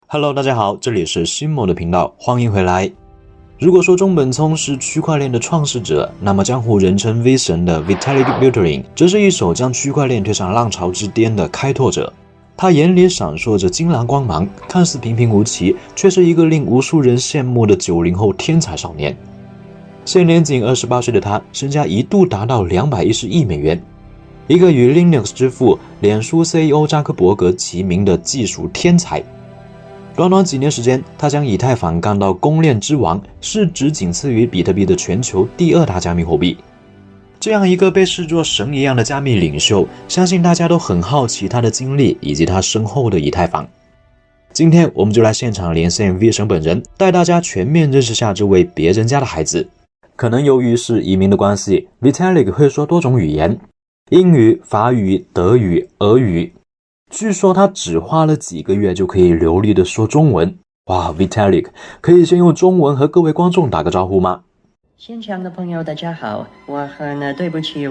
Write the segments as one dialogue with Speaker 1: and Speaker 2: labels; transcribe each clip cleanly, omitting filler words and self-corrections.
Speaker 1: Hello， 大家好，这里是新某的频道，欢迎回来。如果说中本聪是区块链的创始者，那么江湖人称 V 神的 Vitalik Buterin 则是一手将区块链推上浪潮之巅的开拓者。他眼里闪烁着金蓝光芒，看似平平无奇，却是一个令无数人羡慕的90后天才少年。现年仅28岁的他，身价一度达到210亿美元，一个与 Linux 之父、脸书 CEO 扎克伯格齐名的技术天才。短短几年时间，他将以太坊干到公链之王，市值仅次于比特币的全球第2大加密货币。这样一个被视作神一样的加密领袖，相信大家都很好奇他的经历以及他身后的以太坊。今天我们就来现场连线 V 神本人，带大家全面认识下这位别人家的孩子。可能由于是移民的关系， Vitalik 会说多种语言，英语、法语、德语、俄语。据说他只花了几个月就可以流利的说中文。哇 ，Vitalik， 可以先用中文和各位观众打个招呼吗？
Speaker 2: 现场的朋友大家好，我很对不起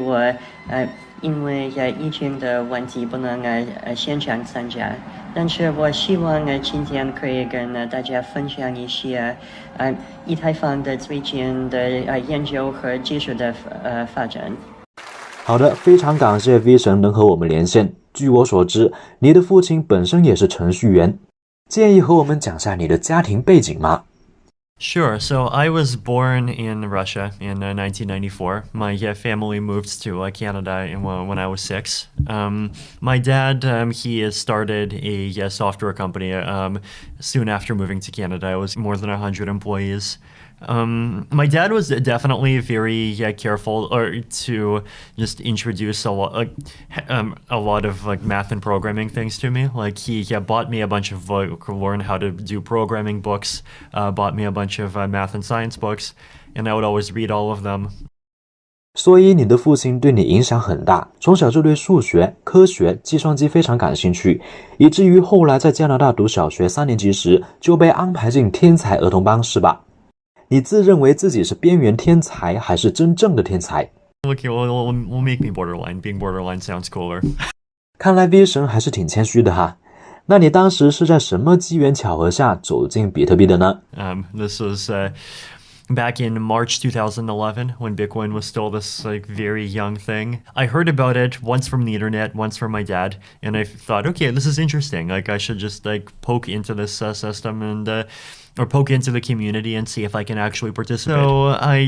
Speaker 2: 因为疫情的问题不能现场参加，但是我希望今天可以跟大家分享一些以太坊的最近的研究和技术的发展。
Speaker 1: 好的，非常感谢 V 神能和我们连线。据我所知，你的父亲本身也是程序员，建议和我们讲下你的家庭背景吗？
Speaker 3: Sure. So I was born in Russia in 1994. My family moved to Canada when I was 6. My dad, he started a software company soon after moving to Canada. It was more than 100 employees. My dad was definitely very careful to just introduce a lot of math and programming things to me. Like he bought me a bunch of learn how to do programming books, bought me a bunch of math and science books, and I would always read all of them.
Speaker 1: 所以你的父亲对你影响很大，从小就对数学、科学、计算机非常感兴趣，以至于后来在加拿大读小学3年级时就被安排进天才儿童班，是吧？你自认为自己是边缘天才还是真正的天才？
Speaker 3: Okay, we'll make me borderline. Being borderline sounds cooler.
Speaker 1: 看来 V 神还是挺谦虚的哈。那你当时是在什么机缘巧合下走进比特币的呢？
Speaker 3: This was back in March 2011 when Bitcoin was still this very young thing. I heard about it once from the internet, once from my dad, and I thought, okay, this is interesting. I should just poke into this system and or poke into the community and see if I can actually participate. So I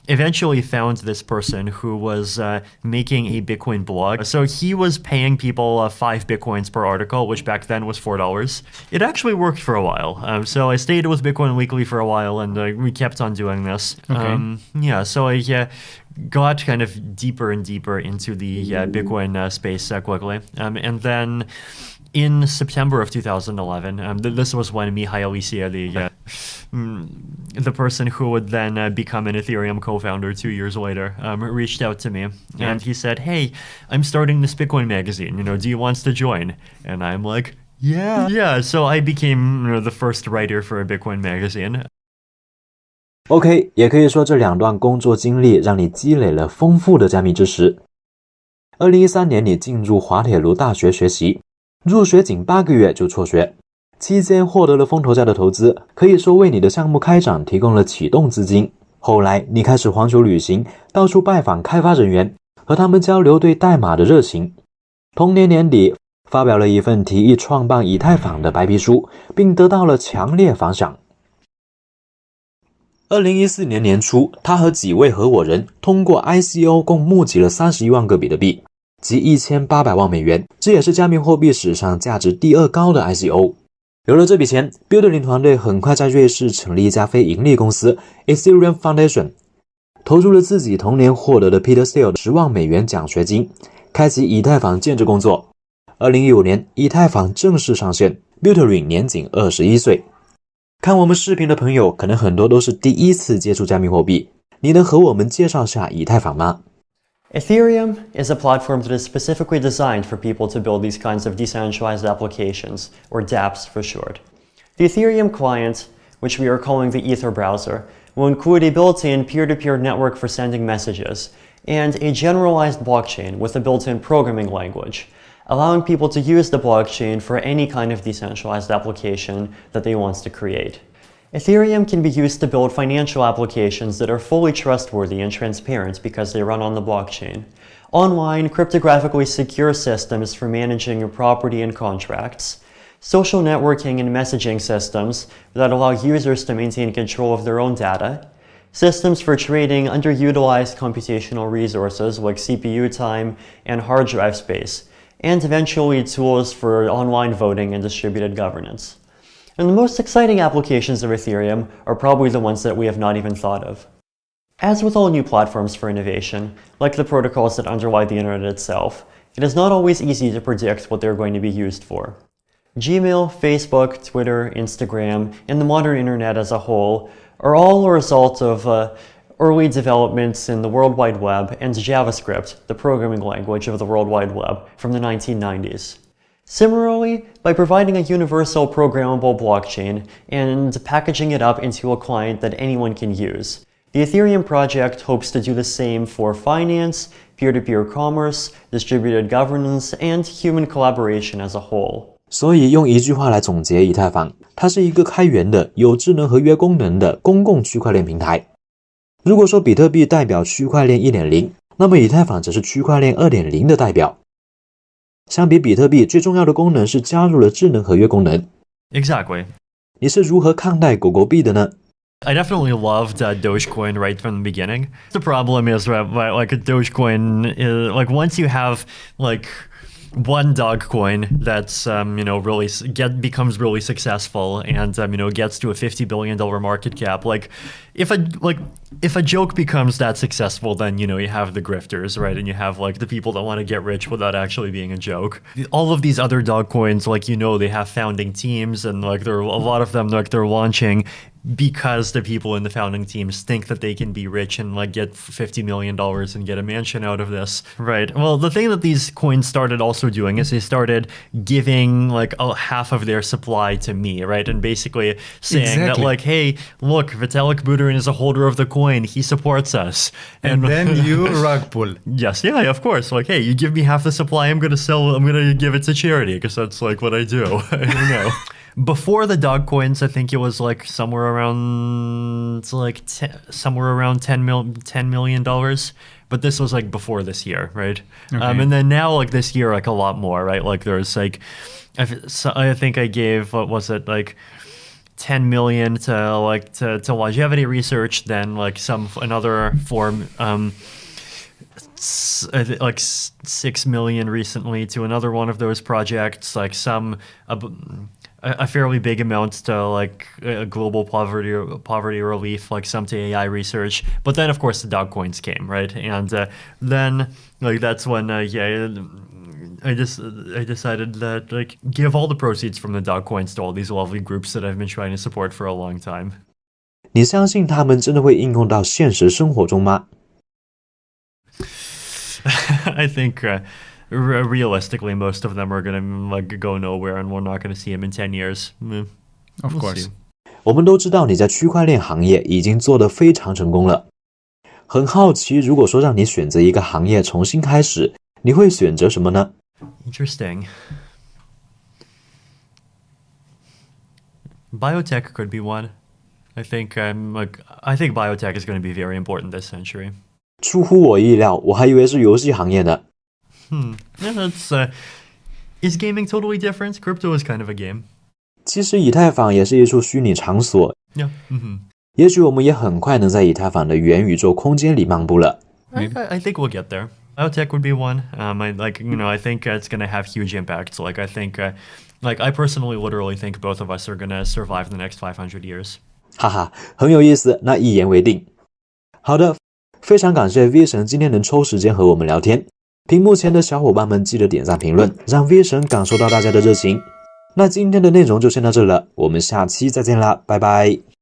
Speaker 3: eventually found this person who was making a Bitcoin blog. So he was paying people 5 Bitcoins per article, which back then was $4. It actually worked for a while. So I stayed with Bitcoin Weekly for a while, and we kept on doing this. Okay. So I got kind of deeper and deeper into the Bitcoin space quickly. And then in September of 2011, this was when Mihai Alicia, the person who would then become an Ethereum co-founder 2 years later, reached out to me. And he said, hey, I'm starting this Bitcoin magazine. Do you want to join? And I'm like, yeah. So I became the first writer for a Bitcoin magazine.
Speaker 1: OK， 也可以说这2段工作经历让你积累了丰富的加密知识。2013年你进入滑铁卢大学学习，入学仅8个月就辍学，期间获得了风投家的投资，可以说为你的项目开展提供了启动资金。后来你开始环球旅行，到处拜访开发人员，和他们交流对代码的热情。同年年底发表了一份提议创办以太坊的白皮书，并得到了强烈反响。2014年年初，他和几位合伙人通过 ICO 共募集了31万个比特币，即1800万美元，这也是加密货币史上价值第2高的 ICO。 有了这笔钱， Buterin 团队很快在瑞士成立一家非盈利公司 Ethereum Foundation， 投入了自己同年获得的 Peter Thiel 的10万美元奖学金，开启以太坊建制工作。2015年，以太坊正式上线， Buterin 年仅21岁。看我们视频的朋友可能很多都是第一次接触加密货币，你能和我们介绍下以太坊吗？
Speaker 4: Ethereum is a platform that is specifically designed for people to build these kinds of decentralized applications, or dApps for short. The Ethereum client, which we are calling the Ether browser, will include a built-in peer-to-peer network for sending messages, and a generalized blockchain with a built-in programming language. allowing people to use the blockchain for any kind of decentralized application that they want to create. Ethereum can be used to build financial applications that are fully trustworthy and transparent because they run on the blockchain. Online, cryptographically secure systems for managing your property and contracts. Social networking and messaging systems that allow users to maintain control of their own data. Systems for trading underutilized computational resources like CPU time and hard drive space. And eventually tools for online voting and distributed governance. And the most exciting applications of Ethereum are probably the ones that we have not even thought of. As with all new platforms for innovation, like the protocols that underlie the internet itself, it is not always easy to predict what they're going to be used for. Gmail, Facebook, Twitter, Instagram, and the modern internet as a whole are all a result of early developments in the World Wide Web and JavaScript, the programming language of the World Wide Web, from the 1990s. Similarly, by providing a universal programmable blockchain and packaging it up into a client that anyone can use, the Ethereum project hopes to do the same for finance, peer-to-peer commerce, distributed governance, and human collaboration as a whole.
Speaker 1: 所以用一句话来总结以太坊，它是一个开源的、有智能合约功能的公共区块链平台。如果说比特币代表区块链 1.0， 那么以太坊则是区块链 2.0 的代表。相比比特币，最重要的功能是加入了智能合约功能。
Speaker 3: Exactly.
Speaker 1: 你是如何看待狗狗币的呢？
Speaker 3: I definitely loved Dogecoin right from the beginning. The problem is like Dogecoin is like once you have like one dog coin that's really becomes really successful and gets to a $50 billion market cap, like if a joke becomes that successful, then you have the grifters, right? And you have like the people that want to get rich without actually being a joke. All of these other dog coins, like they have founding teams, and like there are a lot of them like they're launching because the people in the founding teams think that they can be rich and like get $50 million and get a mansion out of this. Right. Well, the thing that these coins started also doing is they started giving like half of their supply to me, right? And basically saying that like, hey, look, Vitalik Buterin is a holder of the coin. He supports us.
Speaker 5: And then you rug pull.
Speaker 3: Yes. Yeah, of course. Like, hey, you give me half the supply. I'm going to give it to charity because that's like what I do. I don't know. Before the dog coins, I think it was like somewhere around $10 million. But this was like before this year, right? Okay. And then now like this year, like a lot more, right? Like there's like, I think I gave, what was it, like 10 million to longevity research, then like another form, like 6 million recently to another one of those projects, like a fairly big amount to like global poverty relief, like some to AI research. But then of course the dog coins came, right? And then like that's when I decided that like give all the proceeds from the dog coins to all these lovely groups that I've been trying to support for a long time.
Speaker 1: 你相信他们真的会应用到现实生活中吗？
Speaker 3: I think realistically, most of them are going to like go nowhere, and we're not going to see them in 10 years.
Speaker 5: Of course.
Speaker 1: 我们都知道你在区块链行业已经做得非常成功了。很好奇，如果说让你选择一个行业重新开始，你会选择什么呢？
Speaker 3: Interesting. Biotech could be one. I think biotech is going to be very important this century.
Speaker 1: 出乎我意料，我还以为是游戏行业呢。
Speaker 3: Yeah, is gaming totally different? Crypto is kind of a game.
Speaker 1: 其实以太坊也是一处虚拟场所。
Speaker 3: Yeah.
Speaker 1: 也许我们也很快能在以太坊的元宇宙空间里漫步了。
Speaker 3: I think we'll get there. Biotech would be one. I think it's going to have huge impacts. Like, I think, I personally literally think both of us are going to survive the next 500 years.
Speaker 1: 哈哈，很有意思，那一言为定。好的，非常感谢 V 神今天能抽时间和我们聊天。屏幕前的小伙伴们记得点赞评论，让 V 神感受到大家的热情。那今天的内容就先到这了，我们下期再见啦，拜拜。